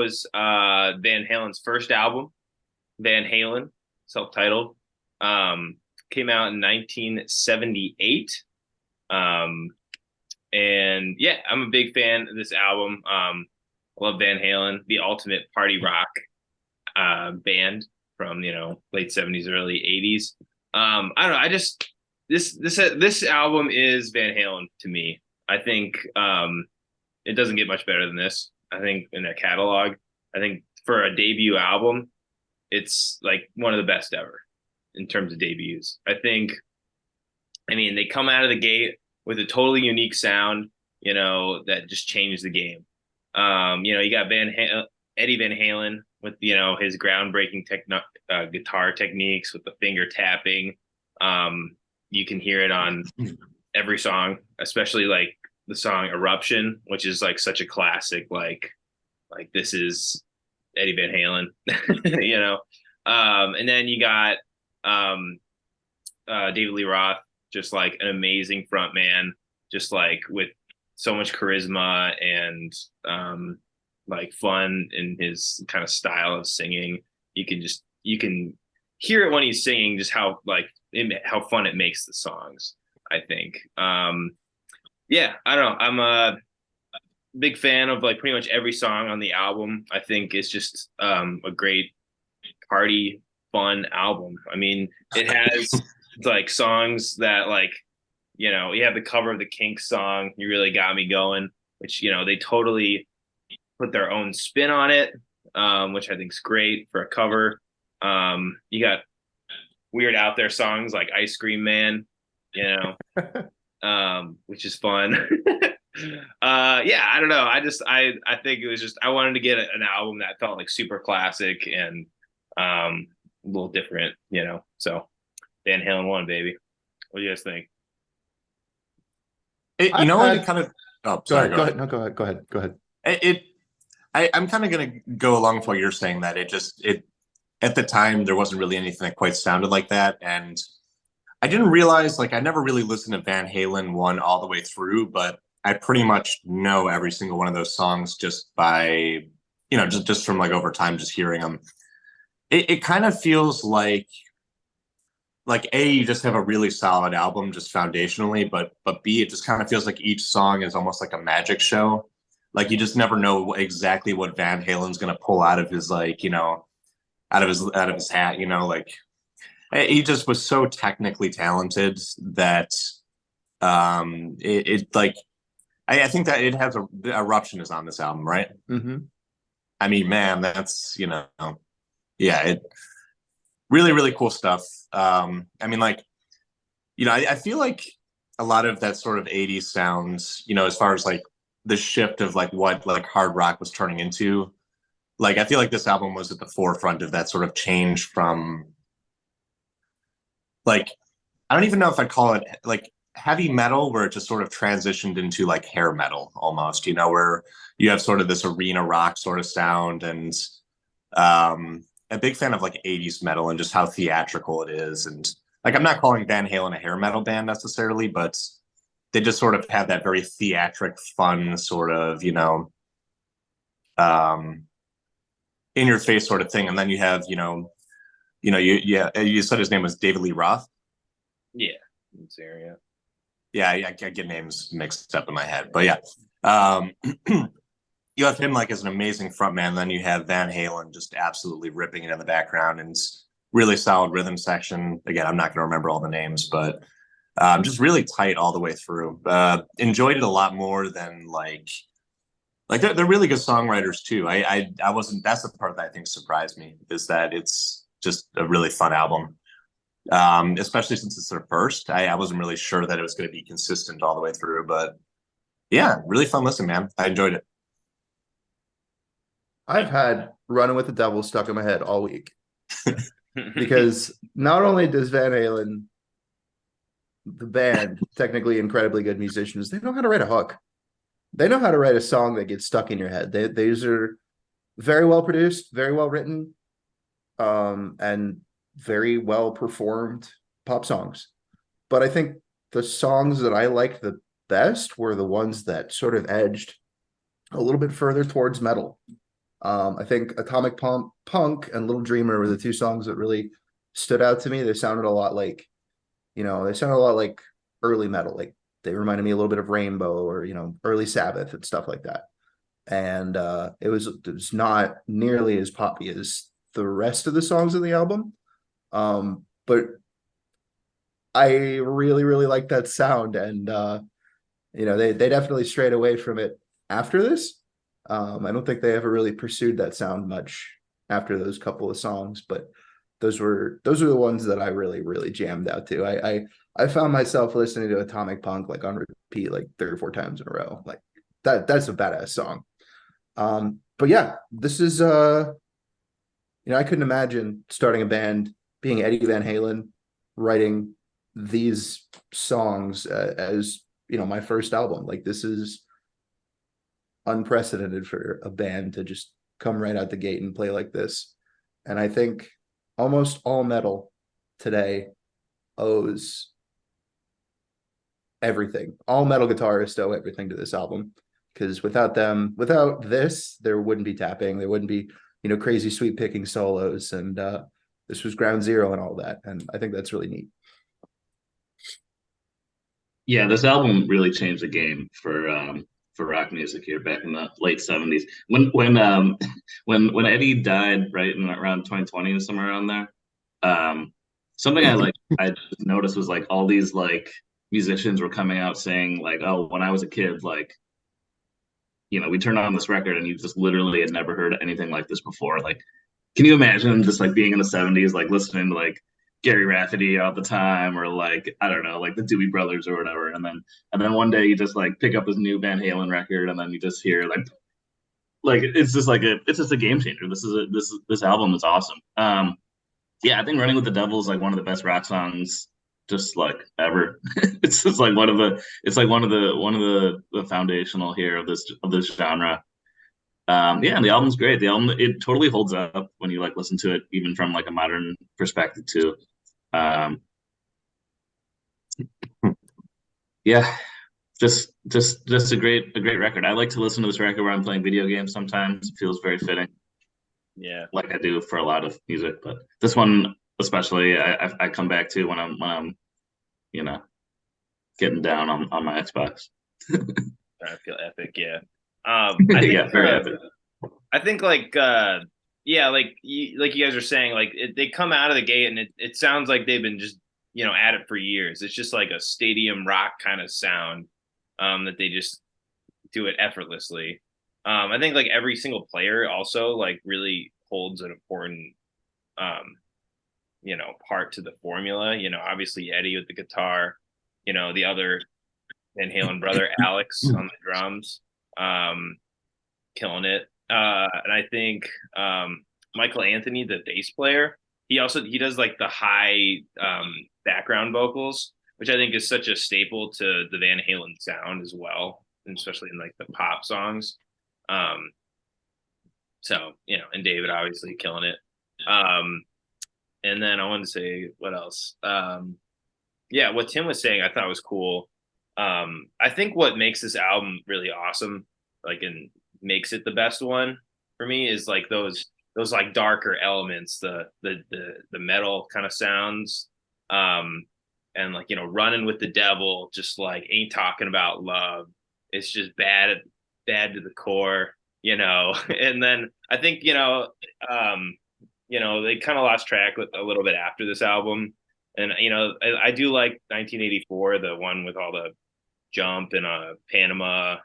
chose Van Halen's first album, Van Halen, self-titled. Came out in 1978. Um, and yeah, I'm a big fan of this album. Love Van Halen, the ultimate party rock band from late 70s, early 80s. I don't know. I just this album is Van Halen to me. I think it doesn't get much better than this. I think in their catalog, I think for a debut album, it's like one of the best ever in terms of debuts. I mean, they come out of the gate with a totally unique sound, that just changed the game. You got Eddie Van Halen with, his groundbreaking guitar techniques with the finger tapping. You can hear it on every song, especially like the song Eruption, which is like such a classic, like this is Eddie Van Halen, and then you got David Lee Roth, just like an amazing front man, just like with so much charisma and like fun in his kind of style of singing. You can hear it when he's singing, just how fun it makes the songs, I think. Yeah, I don't know. I'm a big fan of like pretty much every song on the album. I think it's just a great party fun album. I mean, it has like songs that you have the cover of the Kinks song, You Really Got Me Going, which, they totally put their own spin on it, which I think is great for a cover. You got weird out there songs like Ice Cream Man, which is fun. Yeah, I don't know. I think it was just, I wanted to get an album that felt like super classic and a little different, so Van Halen 1, baby. What do you guys think? What it kind of. Oh, Go sorry. ahead. Go ahead. No, go ahead. Go ahead. Go ahead. I'm kind of going to go along with what you're saying, that it at the time there wasn't really anything that quite sounded like that, and I didn't realize, like, I never really listened to Van Halen 1 all the way through, but I pretty much know every single one of those songs just by just from like over time, just hearing them. It kind of feels like A, you just have a really solid album just foundationally, but B, it just kind of feels like each song is almost like a magic show. Like, you just never know exactly what Van Halen's gonna pull out of his out of his hat, like, he just was so technically talented that I think that it has the Eruption is on this album, right? Mm-hmm. I mean, man, that's yeah, it really, really cool stuff. I mean, like, I feel like a lot of that sort of 80s sounds, as far as like the shift of like what like hard rock was turning into, like, I feel like this album was at the forefront of that sort of change from, like, I don't even know if I'd call it like heavy metal, where it just sort of transitioned into like hair metal almost, where you have sort of this arena rock sort of sound. And a big fan of like 80s metal and just how theatrical it is. And like, I'm not calling Van Halen a hair metal band necessarily, but they just sort of have that very theatric, fun sort of, in your face sort of thing. And then you have, you said his name was David Lee Roth. Yeah, it's area. Yeah, I get names mixed up in my head, but yeah. You have him like as an amazing frontman. Then you have Van Halen just absolutely ripping it in the background, and really solid rhythm section. Again, I'm not going to remember all the names, but just really tight all the way through. Enjoyed it a lot more than like they're really good songwriters too. I wasn't. That's the part that I think surprised me, is that it's just a really fun album. Especially since it's their first. I wasn't really sure that it was going to be consistent all the way through, but yeah, really fun listen, man. I enjoyed it. I've had Running with the Devil stuck in my head all week because not only does Van Halen, the band, technically incredibly good musicians, they know how to write a hook. They know how to write a song that gets stuck in your head. These are very well produced, very well written, and very well performed pop songs. But I think the songs that I liked the best were the ones that sort of edged a little bit further towards metal. I think Punk and Little Dreamer were the two songs that really stood out to me. They sounded a lot like, they sounded a lot like early metal. Like they reminded me a little bit of Rainbow or, early Sabbath and stuff like that. And it was not nearly as poppy as the rest of the songs of the album. But I really, really like that sound. And they definitely strayed away from it after this. I don't think they ever really pursued that sound much after those couple of songs, but those were the ones that I really, really jammed out to. I found myself listening to Atomic Punk like on repeat like 3 or 4 times in a row. Like that's a badass song. But yeah, this is I couldn't imagine starting a band, being Eddie Van Halen, writing these songs as my first album. Like this is unprecedented for a band to just come right out the gate and play like this. And I think almost all metal today owes everything. All metal guitarists owe everything to this album, because without this, there wouldn't be tapping, there wouldn't be crazy sweep picking solos, and this was ground zero and all that. And I think that's really neat. Yeah, this album really changed the game for rock music here back in the late '70s. When Eddie died, right in around 2020 or somewhere around there. Something I noticed was like all these like musicians were coming out saying like, oh, when I was a kid, like, we turned on this record and you just literally had never heard anything like this before. Like, can you imagine just like being in the '70s, like listening to like Gary Rafferty all the time, or like, I don't know, like the Doobie Brothers or whatever, and then one day you just like pick up his new Van Halen record, and then you just hear like it's just like it's just a game changer. This album is awesome. Yeah, I think "Running with the Devil" is like one of the best rock songs just like ever. It's just like one of the foundational here of this genre. Yeah, and the album's great. The album, it totally holds up when you like listen to it, even from like a modern perspective too. Um, yeah, just a great record. I like to listen to this record where I'm playing video games sometimes. It feels very fitting, Yeah. like I do for a lot of music, but this one especially, I come back to when I'm you know getting down on my Xbox. I feel epic. Yeah. I think, Yeah, very epic. I think yeah, like you guys are saying, like they come out of the gate and it sounds like they've been just, at it for years. It's just like a stadium rock kind of sound, that they just do it effortlessly. I think like every single player also like really holds an important, um, part to the formula. Obviously Eddie with the guitar, the other Van Halen brother Alex on the drums, killing it. And I think Michael Anthony, the bass player, he does like the high background vocals, which I think is such a staple to the Van Halen sound as well, and especially in like the pop songs. So and David obviously killing it. And then I wanted to say what else. Yeah, what Tim was saying I thought was cool. I think what makes this album really awesome, like, and makes it the best one for me, is like those like darker elements, the metal kind of sounds, and like running with the devil, just like ain't talking about love. It's just bad to the core, And then I think they kind of lost track with a little bit after this album. And I do like 1984, the one with all the Jump and Panama,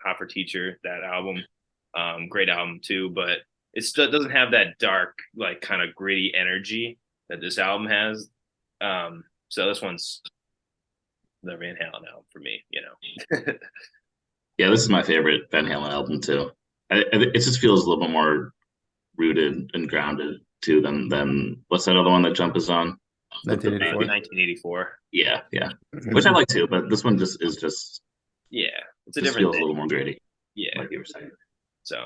Hot for Teacher, that album. Great album too, but it still doesn't have that dark, like kind of gritty energy that this album has. So this one's the Van Halen album for me, Yeah, this is my favorite Van Halen album too. It just feels a little bit more rooted and grounded too than what's that other one that Jump is on? 1984. 1984. Yeah, which I like too, but this one just Yeah, it's a just different feels thing. a little more gritty. Yeah, like you were saying. So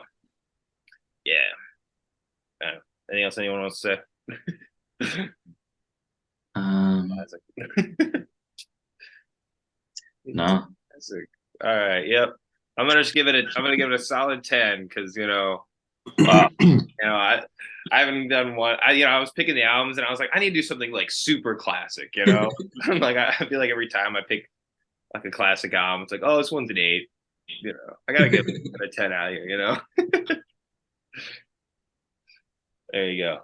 yeah. Anything else anyone wants to say? No. All right. Yep. I'm gonna give it a solid 10 because You know, I haven't done one. I was picking the albums and I was like, I need to do something like super classic. You know, like I feel like every time I pick like a classic album, it's like, oh, this one's an 8. You know, I gotta get a 10 out of here. You know, there you go.